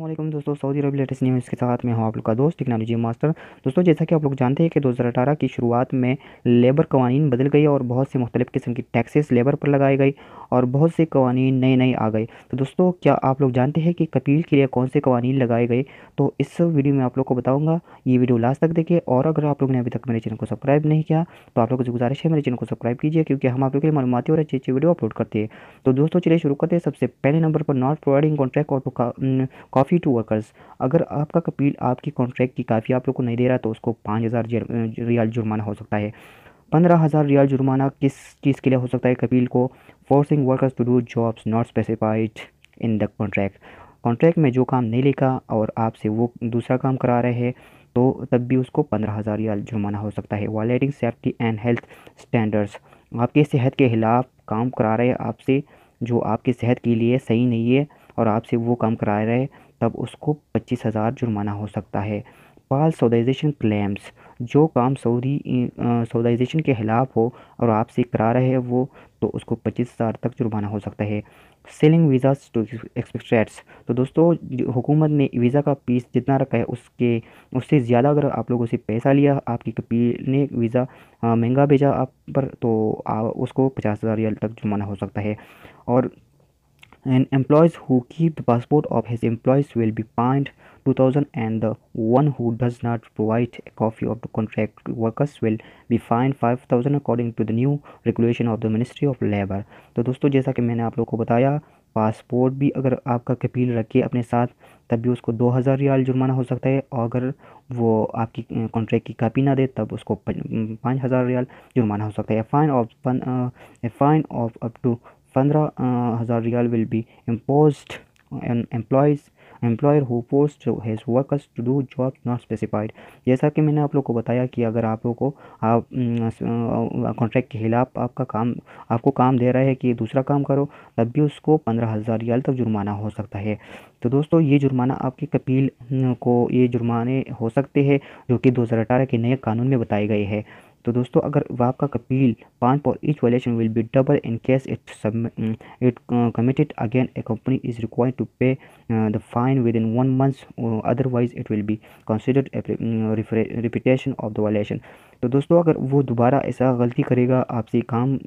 अस्सलामुअलैकुम दोस्तों, सऊदी अरब latest news के साथ मैं हूं आप लोग का दोस्त टेक्नोलॉजी मास्टर। दोस्तों, जैसा कि आप लोग जानते हैं कि 2018 की शुरुआत में लेबर कवानीन बदल गई और बहुत सी मुख्तलिफ़ किस्म की टैक्सेस लेबर पर लगाई गई और बहुत से कवानीन नए नए आ गए। तो दोस्तों, क्या आप लोग जानते हैं कि कपील के लिए कौन से कवानीन लगाए गए? तो इस वीडियो में आप लोग को बताऊँगा। ये वीडियो लास्ट तक देखिए, और अगर आप लोग ने अभी तक मेरे चैनल को सब्सक्राइब नहीं किया तो आप लोगों से गुजारिश है मेरे चैनल को सब्सक्राइब कीजिए, क्योंकि हम आप लोग के लिए मालूमाती और अच्छी अच्छी वीडियो अपलोड करते हैं। तो दोस्तों, चलिए शुरू करते हैं। सबसे पहले नंबर पर नॉट प्रोवाइडिंग कॉन्ट्रैक्ट और कॉफ़ी टू वर्कर्स। अगर आपका कपील आपकी कॉन्ट्रैक्ट की काफ़ी आप लोग को नहीं दे रहा तो उसको 5,000 रियाल जुर्माना हो सकता है। 15,000 रियाल जुर्माना किस चीज़ के लिए हो सकता है कपील को? Forcing workers to do jobs not specified in the contract. Contract में जो काम नहीं लिखा और आपसे वो दूसरा काम करा रहे हैं तो तब भी उसको 15,000 रियाल जुर्माना हो सकता है। Violating safety and health standards. आपके सेहत के खिलाफ काम करा रहे हैं आपसे, जो आपकी सेहत के लिए सही नहीं है और आपसे वो काम करा रहे हैं, तब उसको 25,000 जुर्माना हो सकता है। पाल सऊदाइजेशन क्लेम्स। जो काम सऊदाइजेशन के ख़िलाफ़ हो और आपसे करा रहे हैं वो, तो उसको 25,000 तक जुर्माना हो सकता है। Selling visas to expatriates. तो दोस्तों, हुकूमत ने वीज़ा का फीस जितना रखा है उससे ज़्यादा अगर आप लोगों से पैसा लिया, आपकी कपील ने वीज़ा महंगा भेजा आप पर, तो उसको 50,000 रियाल तक जुर्माना हो सकता है। और and employees who keep the passport of his employees will be fined 2,000, and the one who does not provide a copy of the contract workers will be fined 5,000 according to the new regulation of the Ministry of Labor। तो दोस्तों, जैसा कि मैंने आप लोग को बताया, passport भी अगर आपका कपील रखे अपने साथ तब भी उसको 2,000 रियाल जुर्माना हो सकता है, और अगर वो आपकी कॉन्ट्रैक्ट की कापी ना दे तब उसको 5,000 रियाल जुर्माना हो सकता है। Fine of up to 15,000 riyal will be imposed an employer who post his workers to do job not specified. जैसा कि मैंने आप लोग को बताया कि अगर आप लोग को आप कॉन्ट्रैक्ट के खिलाफ आपको काम दे रहा है कि दूसरा काम करो, तब भी उसको 15,000 रियाल तक जुर्माना हो सकता है। तो दोस्तों, ये जुर्माना आपके कपील को ये जुर्माने हो सकते हैं जो कि 2018 के नए कानून में बताए गए हैं। तो दोस्तों, अगर आपका कपील 5 for each violation will be double in case it committed again a company is required to pay the fine within 1 month, otherwise it will be considered repetition of the violation. तो दोस्तों, अगर वो दोबारा ऐसा गलती करेगा, आपसे काम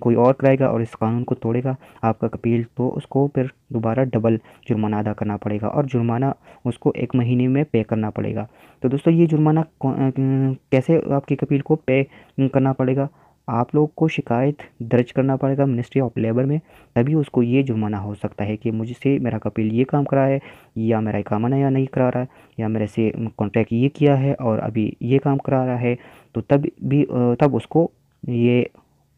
कोई और कराएगा और इस कानून को तोड़ेगा आपका कपील, तो उसको फिर दोबारा डबल जुर्माना अदा करना पड़ेगा और जुर्माना उसको 1 महीने में पे करना पड़ेगा। तो दोस्तों, ये जुर्माना कैसे आपके कपील को पे करना पड़ेगा? आप लोग को शिकायत दर्ज करना पड़ेगा मिनिस्ट्री ऑफ लेबर में, तभी उसको ये जुर्माना हो सकता है कि मुझसे मेरा कपील ये काम करा है, या मेरा इकामा नया नहीं करा रहा है, या मेरे से कॉन्ट्रैक्ट ये किया है और अभी ये काम करा रहा है, तो तब उसको ये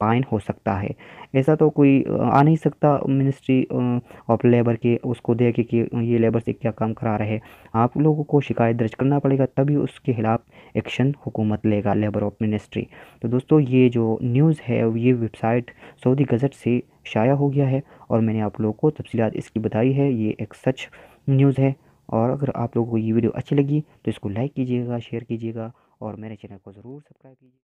फाइन हो सकता है। ऐसा तो कोई आ नहीं सकता मिनिस्ट्री ऑफ लेबर के उसको दे के कि ये लेबर से क्या काम करा रहे हैं। आप लोगों को शिकायत दर्ज करना पड़ेगा, तभी उसके खिलाफ एक्शन हुकूमत लेगा, लेबर ऑफ मिनिस्ट्री। तो दोस्तों, ये जो न्यूज़ है ये वेबसाइट सऊदी गज़ट से शाया हो गया है और मैंने आप लोगों को तफसीलात इसकी बताई है। ये एक सच न्यूज़ है, और अगर आप लोगों को ये वीडियो अच्छी लगी तो इसको लाइक कीजिएगा, शेयर कीजिएगा और मेरे चैनल को ज़रूर सब्सक्राइब कीजिए।